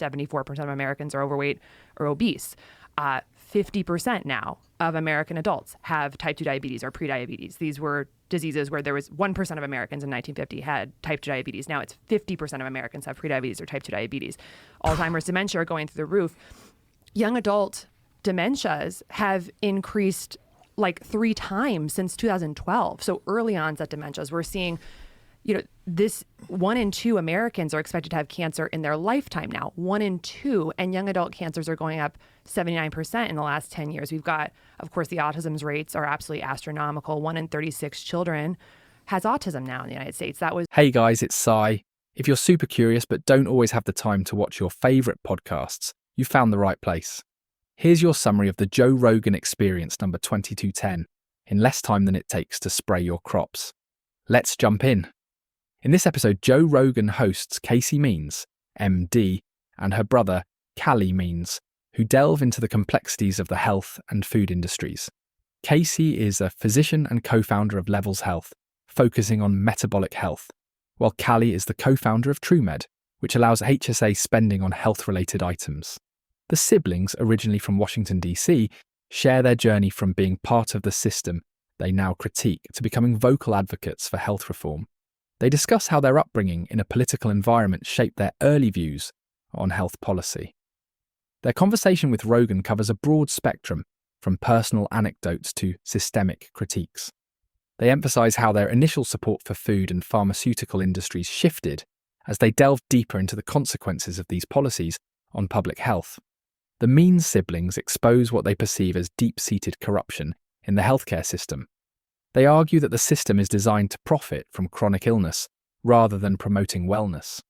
74% of Americans are overweight or obese. 50% now of American adults have type 2 diabetes or prediabetes. These were diseases where there was 1% of Americans in 1950 had type 2 diabetes. Now it's 50% of Americans have prediabetes or type 2 diabetes. Alzheimer's, dementia are going through the roof. Young adult dementias have increased like 3 times since 2012. So early onset dementias, we're seeing, this 1 in 2 Americans are expected to have cancer in their lifetime now, 1 in 2, and young adult cancers are going up 79% in the last 10 years. We've got, of course, the autism rates are absolutely astronomical. 1 in 36 children has autism now in the United States. Hey guys, it's Sai. If you're super curious but don't always have the time to watch your favourite podcasts, you found the right place. Here's your summary of the Joe Rogan Experience number 2210, in less time than it takes to spray your crops. Let's jump in. In this episode, Joe Rogan hosts Casey Means, MD, and her brother, Callie Means, who delve into the complexities of the health and food industries. Casey is a physician and co-founder of Levels Health, focusing on metabolic health, while Callie is the co-founder of TrueMed, which allows HSA spending on health-related items. The siblings, originally from Washington, D.C., share their journey from being part of the system they now critique to becoming vocal advocates for health reform. They discuss how their upbringing in a political environment shaped their early views on health policy. Their conversation with Rogan covers a broad spectrum, from personal anecdotes to systemic critiques. They emphasize how their initial support for food and pharmaceutical industries shifted as they delved deeper into the consequences of these policies on public health. The Means siblings expose what they perceive as deep-seated corruption in the healthcare system. They argue that the system is designed to profit from chronic illness rather than promoting wellness.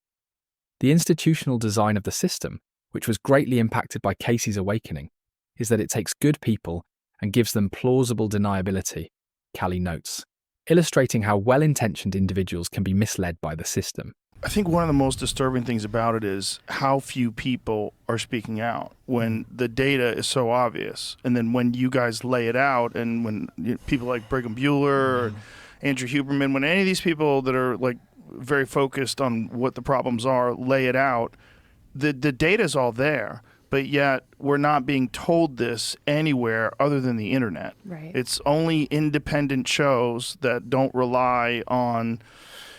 The institutional design of the system, which was greatly impacted by Casey's awakening, is that it takes good people and gives them plausible deniability, Callie notes, illustrating how well-intentioned individuals can be misled by the system. I think one of the most disturbing things about it is how few people are speaking out when the data is so obvious. And then when you guys lay it out, and when people like Brigham Bueller or Andrew Huberman, when any of these people that are like very focused on what the problems are lay it out, the data is all there. But yet we're not being told this anywhere other than the internet. Right. It's only independent shows that don't rely on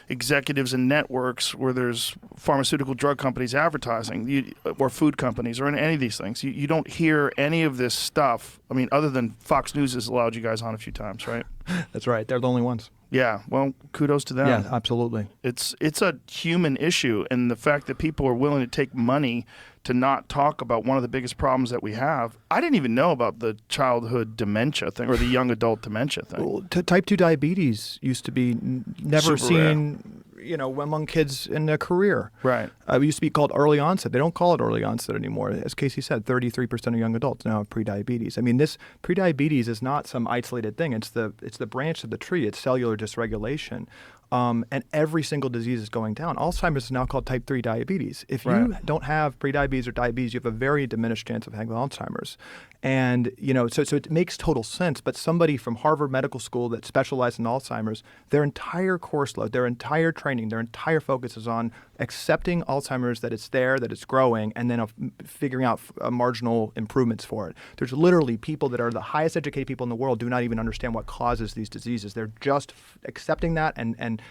executives and networks where there's pharmaceutical drug companies advertising, or food companies, or any of these things. You don't hear any of this stuff. I mean, other than Fox News has allowed you guys on a few times, right? That's right. They're the only ones. Yeah. Well, kudos to them. Yeah, absolutely. It's a human issue, and the fact that people are willing to take money to not talk about one of the biggest problems that we have. I didn't even know about the childhood dementia thing or the young adult dementia thing. Well, type 2 diabetes used to be never Super seen, among kids in their career. Right. It used to be called early onset. They don't call it early onset anymore. As Casey said, 33% of young adults now have prediabetes. I mean, this prediabetes is not some isolated thing. It's the branch of the tree. It's cellular dysregulation. And every single disease is going down. Alzheimer's is now called type 3 diabetes. If you don't have prediabetes or diabetes, you have a very diminished chance of having Alzheimer's. And, so it makes total sense. But somebody from Harvard Medical School that specialized in Alzheimer's, their entire course load, their entire training, their entire focus is on accepting Alzheimer's, that it's there, that it's growing, and then figuring out marginal improvements for it. There's literally people that are the highest educated people in the world do not even understand what causes these diseases. They're just accepting that and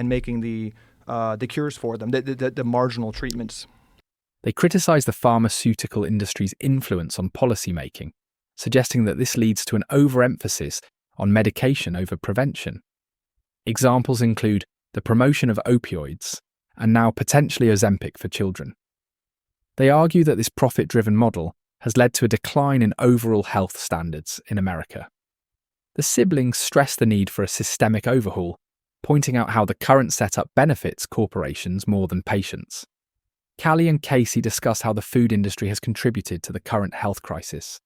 making the cures for them, the marginal treatments. They criticize the pharmaceutical industry's influence on policymaking, suggesting that this leads to an overemphasis on medication over prevention. Examples include the promotion of opioids and now potentially Ozempic for children. They argue that this profit-driven model has led to a decline in overall health standards in America. The siblings stress the need for a systemic overhaul, pointing out how the current setup benefits corporations more than patients. Callie and Casey discuss how the food industry has contributed to the current health crisis.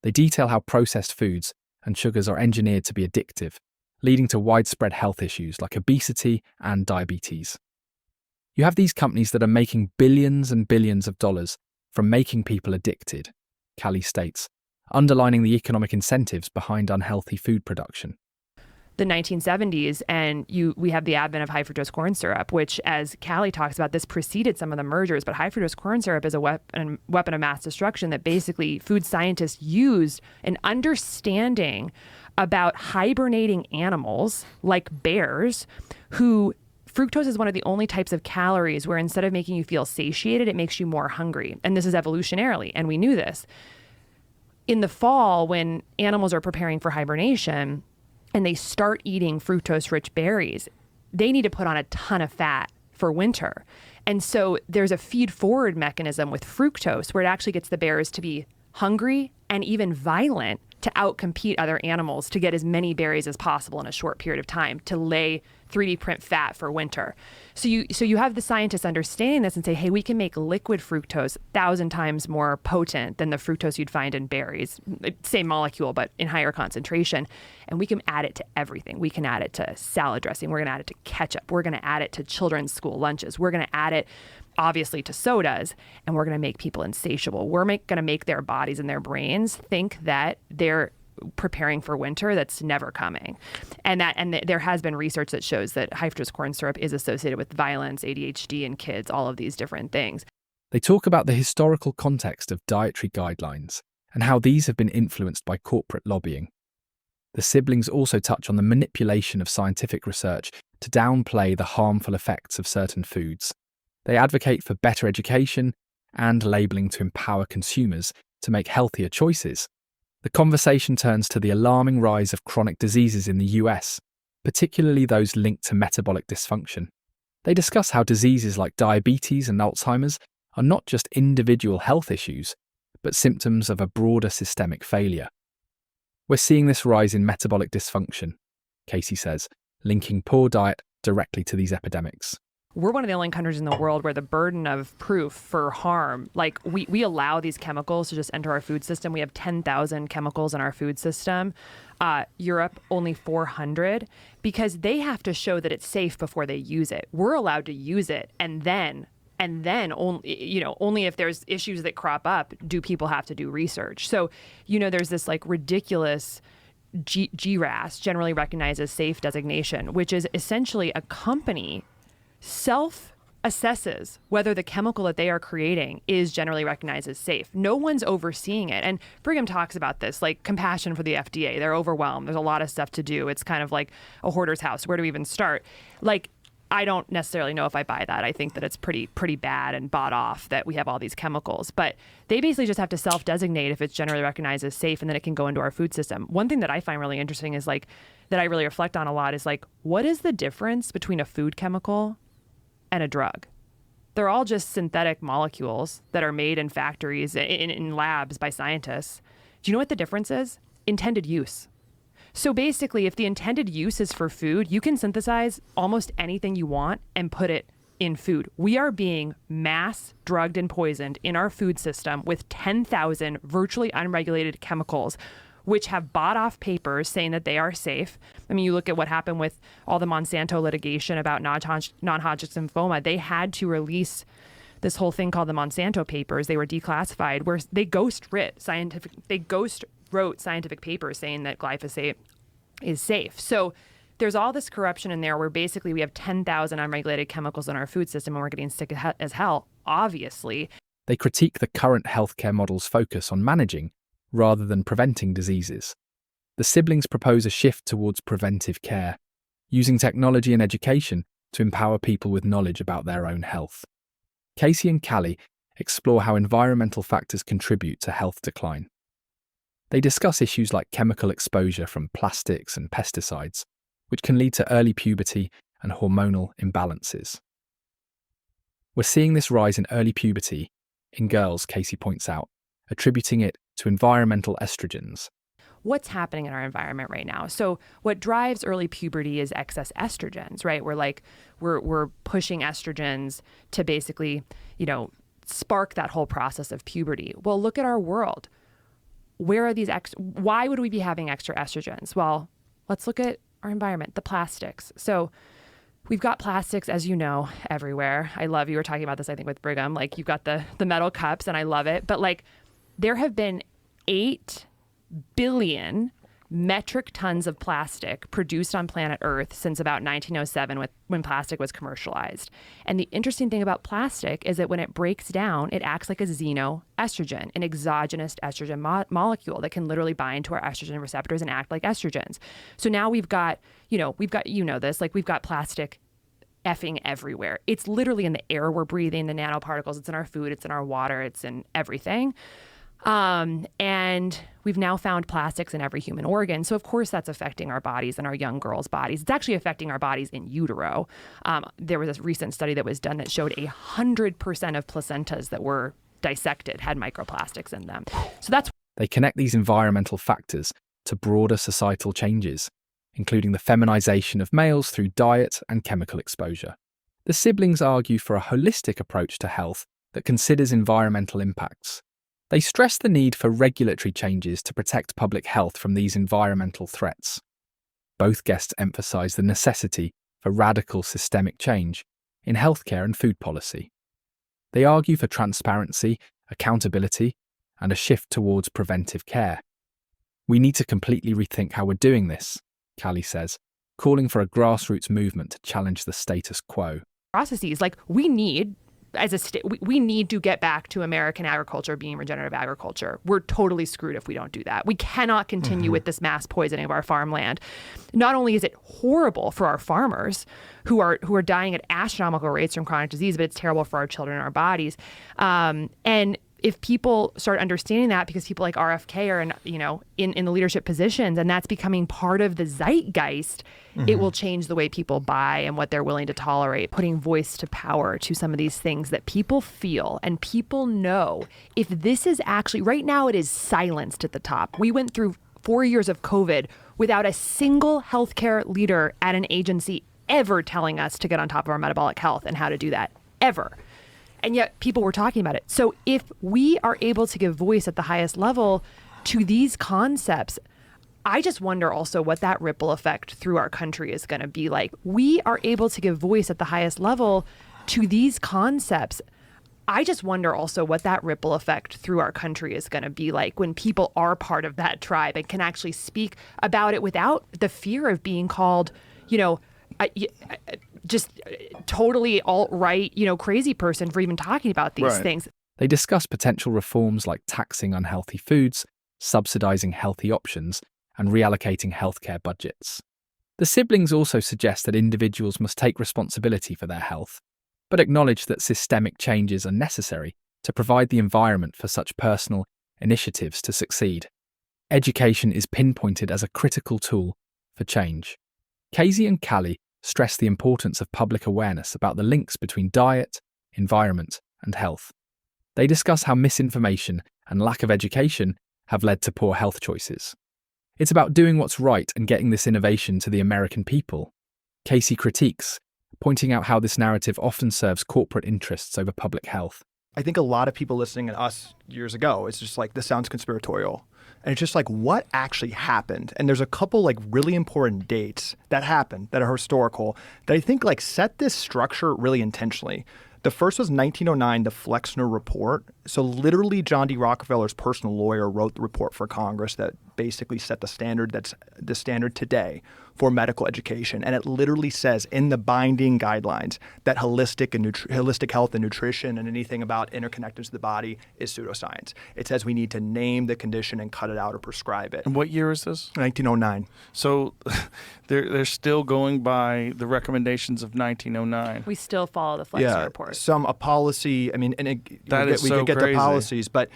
They detail how processed foods and sugars are engineered to be addictive, leading to widespread health issues like obesity and diabetes. You have these companies that are making billions and billions of dollars from making people addicted, Callie states, underlining the economic incentives behind unhealthy food production. the 1970s, and we have the advent of high fructose corn syrup, which, as Callie talks about, this preceded some of the mergers. But high fructose corn syrup is a weapon of mass destruction that basically food scientists used an understanding about hibernating animals like bears, who fructose is one of the only types of calories where instead of making you feel satiated, it makes you more hungry. And this is evolutionarily, and we knew this. In the fall, when animals are preparing for hibernation, and they start eating fructose-rich berries, they need to put on a ton of fat for winter. And so there's a feed-forward mechanism with fructose where it actually gets the bears to be hungry and even violent to outcompete other animals to get as many berries as possible in a short period of time to lay 3D print fat for winter. So you have the scientists understanding this and say, hey, we can make liquid fructose 1,000 times more potent than the fructose you'd find in berries. Same molecule, but in higher concentration. And we can add it to everything. We can add it to salad dressing. We're going to add it to ketchup. We're going to add it to children's school lunches. We're going to add it, obviously, to sodas. And we're going to make people insatiable. We're going to make their bodies and their brains think that they're preparing for winter that's never coming. And there has been research that shows that high fructose corn syrup is associated with violence, ADHD in kids, all of these different things. They talk about the historical context of dietary guidelines and how these have been influenced by corporate lobbying. The siblings also touch on the manipulation of scientific research to downplay the harmful effects of certain foods. They advocate for better education and labelling to empower consumers to make healthier choices. The conversation turns to the alarming rise of chronic diseases in the US, particularly those linked to metabolic dysfunction. They discuss how diseases like diabetes and Alzheimer's are not just individual health issues, but symptoms of a broader systemic failure. We're seeing this rise in metabolic dysfunction, Casey says, linking poor diet directly to these epidemics. We're one of the only countries in the world where the burden of proof for harm, like we allow these chemicals to just enter our food system. We have 10,000 chemicals in our food system. Europe, only 400, because they have to show that it's safe before they use it. We're allowed to use it, and then only if there's issues that crop up do people have to do research. So, there's this like ridiculous JRAS, generally recognized as safe designation, which is essentially a company self-assesses whether the chemical that they are creating is generally recognized as safe. No one's overseeing it. And Brigham talks about this, like compassion for the FDA. They're overwhelmed. There's a lot of stuff to do. It's kind of like a hoarder's house. Where do we even start? Like, I don't necessarily know if I buy that. I think that it's pretty bad and bought off that we have all these chemicals. But they basically just have to self-designate if it's generally recognized as safe, and then it can go into our food system. One thing that I find really interesting is like, that I really reflect on a lot is like, what is the difference between a food chemical and a drug? They're all just synthetic molecules that are made in factories, in labs by scientists. Do you know what the difference is? Intended use. So basically, if the intended use is for food, you can synthesize almost anything you want and put it in food. We are being mass drugged and poisoned in our food system with 10,000 virtually unregulated chemicals, which have bought off papers saying that they are safe. I mean, you look at what happened with all the Monsanto litigation about non-Hodgkin's lymphoma. They had to release this whole thing called the Monsanto papers. They were declassified, where they ghost wrote scientific papers saying that glyphosate is safe. So there's all this corruption in there where basically we have 10,000 unregulated chemicals in our food system and we're getting sick as hell, obviously. They critique the current healthcare model's focus on managing rather than preventing diseases. The siblings propose a shift towards preventive care, using technology and education to empower people with knowledge about their own health. Casey and Callie explore how environmental factors contribute to health decline. They discuss issues like chemical exposure from plastics and pesticides, which can lead to early puberty and hormonal imbalances. We're seeing this rise in early puberty in girls, Casey points out, attributing it to environmental estrogens. What's happening in our environment right now? So what drives early puberty is excess estrogens, right? We're pushing estrogens to basically, spark that whole process of puberty. Well, look at our world. Where are these why would we be having extra estrogens? Well, let's look at our environment, the plastics. So we've got plastics, as you know, everywhere. I love, you were talking about this, I think, with Brigham. Like, you've got the metal cups, and I love it. But like, there have been 8 billion metric tons of plastic produced on planet Earth since about 1907 when plastic was commercialized. And the interesting thing about plastic is that when it breaks down, it acts like a xenoestrogen, an exogenous estrogen molecule that can literally bind to our estrogen receptors and act like estrogens. So now we've got this, like we've got plastic effing everywhere. It's literally in the air we're breathing, the nanoparticles, it's in our food, it's in our water, it's in everything. And we've now found plastics in every human organ. So of course that's affecting our bodies and our young girls' bodies. It's actually affecting our bodies in utero. There was a recent study that was done that showed 100% of placentas that were dissected had microplastics in them. So that's... They connect these environmental factors to broader societal changes, including the feminization of males through diet and chemical exposure. The siblings argue for a holistic approach to health that considers environmental impacts. They stress the need for regulatory changes to protect public health from these environmental threats. Both guests emphasise the necessity for radical systemic change in healthcare and food policy. They argue for transparency, accountability, and a shift towards preventive care. We need to completely rethink how we're doing this, Callie says, calling for a grassroots movement to challenge the status quo. Processes, like we need... as a state, we need to get back to American agriculture being regenerative agriculture. We're totally screwed if we don't do that. We cannot continue with this mass poisoning of our farmland. Not only is it horrible for our farmers who are dying at astronomical rates from chronic disease, but it's terrible for our children and our bodies. And if people start understanding that, because people like RFK are in the leadership positions, and that's becoming part of the zeitgeist, it will change the way people buy and what they're willing to tolerate, putting voice to power to some of these things that people feel and people know. If this is actually, right now it is silenced at the top. We went through 4 years of COVID without a single healthcare leader at an agency ever telling us to get on top of our metabolic health and how to do that, ever. And yet people were talking about it. So if we are able to give voice at the highest level to these concepts, I just wonder also what that ripple effect through our country is going to be like. We are able to give voice at the highest level to these concepts. I just wonder also what that ripple effect through our country is going to be like when people are part of that tribe and can actually speak about it without the fear of being called, just totally alt-right, crazy person for even talking about these things. They discuss potential reforms like taxing unhealthy foods, subsidizing healthy options, and reallocating healthcare budgets. The siblings also suggest that individuals must take responsibility for their health, but acknowledge that systemic changes are necessary to provide the environment for such personal initiatives to succeed. Education is pinpointed as a critical tool for change. Casey and Callie stress the importance of public awareness about the links between diet, environment, and health. They discuss how misinformation and lack of education have led to poor health choices. It's about doing what's right and getting this innovation to the American people. Casey critiques, pointing out how this narrative often serves corporate interests over public health. I think a lot of people listening to us years ago, it's just like, this sounds conspiratorial. And it's just like, what actually happened? And there's a couple like really important dates that happened that are historical that I think like set this structure really intentionally. The first was 1909, the Flexner Report. So literally John D. Rockefeller's personal lawyer wrote the report for Congress that basically set the standard that's the standard today for medical education. And it literally says in the binding guidelines that holistic health and nutrition and anything about interconnectedness of the body is pseudoscience. It says we need to name the condition and cut it out or prescribe it. And what year is this? 1909. So they're still going by the recommendations of 1909. We still follow the Flexner Report. A policy, I mean, and we could get crazy. the policies, but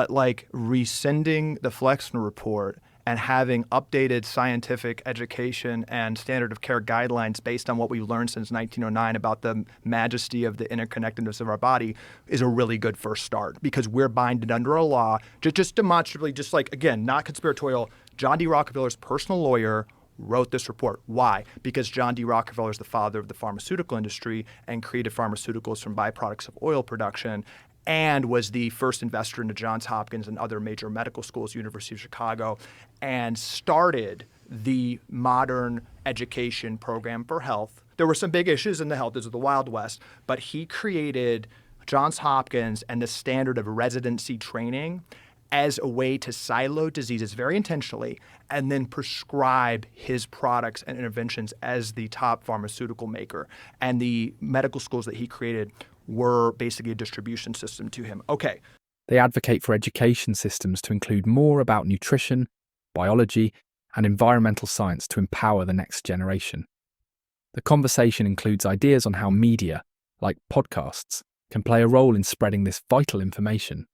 like rescinding the Flexner Report and having updated scientific education and standard of care guidelines based on what we've learned since 1909 about the majesty of the interconnectedness of our body is a really good first start, because we're binded under a law, just demonstrably, just like, again, not conspiratorial. John D. Rockefeller's personal lawyer wrote this report. Why? Because John D. Rockefeller is the father of the pharmaceutical industry and created pharmaceuticals from byproducts of oil production, and was the first investor into Johns Hopkins and other major medical schools, University of Chicago, and started the modern education program for health. There were some big issues in the health, this was the Wild West, but he created Johns Hopkins and the standard of residency training as a way to silo diseases very intentionally and then prescribe his products and interventions as the top pharmaceutical maker. And the medical schools that he created were basically a distribution system to him. Okay. They advocate for education systems to include more about nutrition, biology, and environmental science to empower the next generation. The conversation includes ideas on how media, like podcasts, can play a role in spreading this vital information.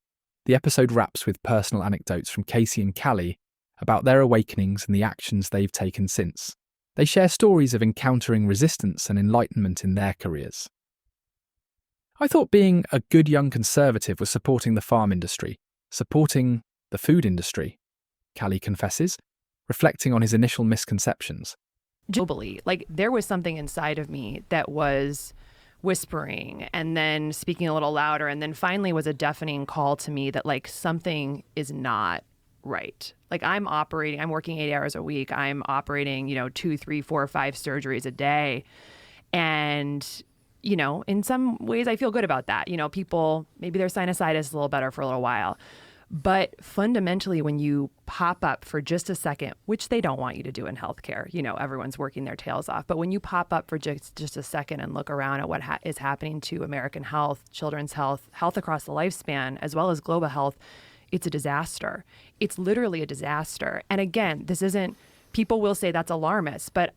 The episode wraps with personal anecdotes from Casey and Callie about their awakenings and the actions they've taken since. They share stories of encountering resistance and enlightenment in their careers. I thought being a good young conservative was supporting the farm industry, supporting the food industry, Callie confesses, reflecting on his initial misconceptions. Globally, like there was something inside of me that was whispering and then speaking a little louder, and then finally was a deafening call to me that like something is not right. Like I'm working 8 hours a week. I'm operating, 2, 3, 4, 5 surgeries a day. And, in some ways I feel good about that. People, maybe their sinusitis is a little better for a little while. But fundamentally, when you pop up for just a second, which they don't want you to do in healthcare, everyone's working their tails off. But when you pop up for just a second and look around at what is happening to American health, children's health, health across the lifespan, as well as global health, it's a disaster. It's literally a disaster. And again, people will say that's alarmist, but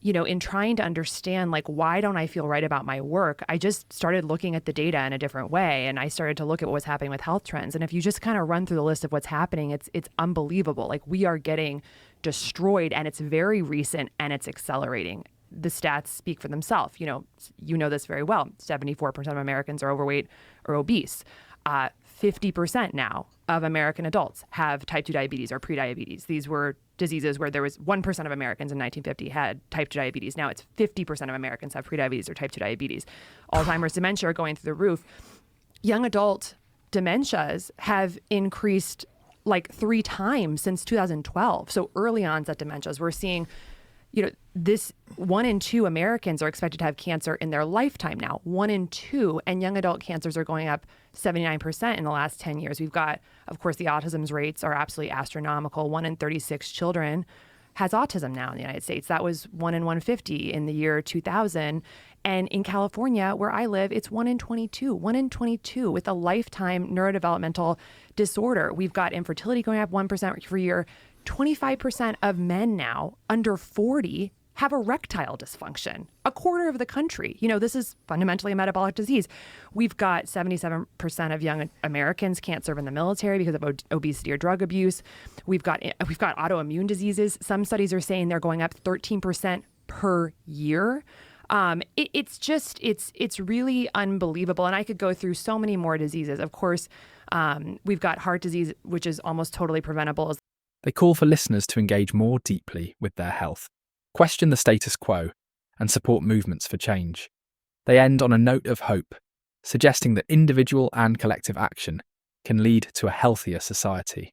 in trying to understand, like, why don't I feel right about my work, I just started looking at the data in a different way. And I started to look at what was happening with health trends. And if you just kind of run through the list of what's happening, it's unbelievable. Like, we are getting destroyed, and it's very recent, and it's accelerating. The stats speak for themselves. You know this very well. 74% of Americans are overweight or obese. 50% now of American adults have type 2 diabetes or prediabetes. These were diseases where there was 1% of Americans in 1950 had type 2 diabetes. Now it's 50% of Americans have prediabetes or type 2 diabetes. Alzheimer's, dementia are going through the roof. Young adult dementias have increased like 3 times since 2012. So early onset dementias, we're seeing, this 1 in 2 Americans are expected to have cancer in their lifetime now, 1 in 2, and young adult cancers are going up 79% in the last 10 years. We've got, of course, the autism rates are absolutely astronomical. 1 in 36 children has autism now in the United States. That was 1 in 150 in the year 2000. And in California, where I live, it's 1 in 22, 1 in 22 with a lifetime neurodevelopmental disorder. We've got infertility going up 1% per year. 25% of men now under 40 have erectile dysfunction. A quarter of the country. This is fundamentally a metabolic disease. We've got 77% of young Americans can't serve in the military because of obesity or drug abuse. We've got autoimmune diseases. Some studies are saying they're going up 13% per year. It's really unbelievable. And I could go through so many more diseases. Of course, we've got heart disease, which is almost totally preventable. They call for listeners to engage more deeply with their health, question the status quo, and support movements for change. They end on a note of hope, suggesting that individual and collective action can lead to a healthier society.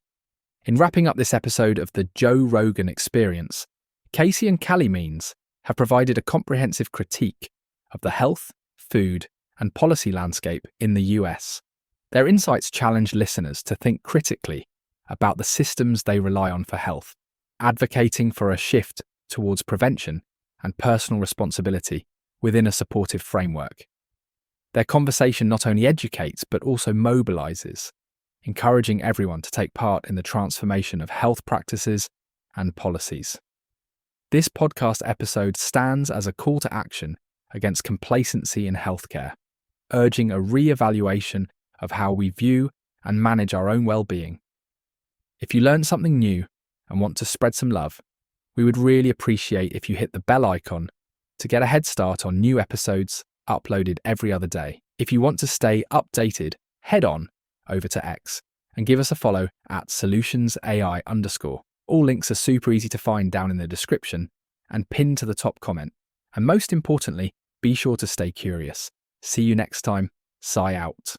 In wrapping up this episode of the Joe Rogan Experience, Casey and Callie Means have provided a comprehensive critique of the health, food, and policy landscape in the US. Their insights challenge listeners to think critically about the systems they rely on for health, advocating for a shift towards prevention and personal responsibility within a supportive framework. Their conversation not only educates but also mobilises, encouraging everyone to take part in the transformation of health practices and policies. This podcast episode stands as a call to action against complacency in healthcare, urging a re-evaluation of how we view and manage our own well-being. If you learned something new and want to spread some love, we would really appreciate if you hit the bell icon to get a head start on new episodes uploaded every other day. If you want to stay updated, head on over to X and give us a follow at solutionsai_. All links are super easy to find down in the description and pinned to the top comment. And most importantly, be sure to stay curious. See you next time. Sai out.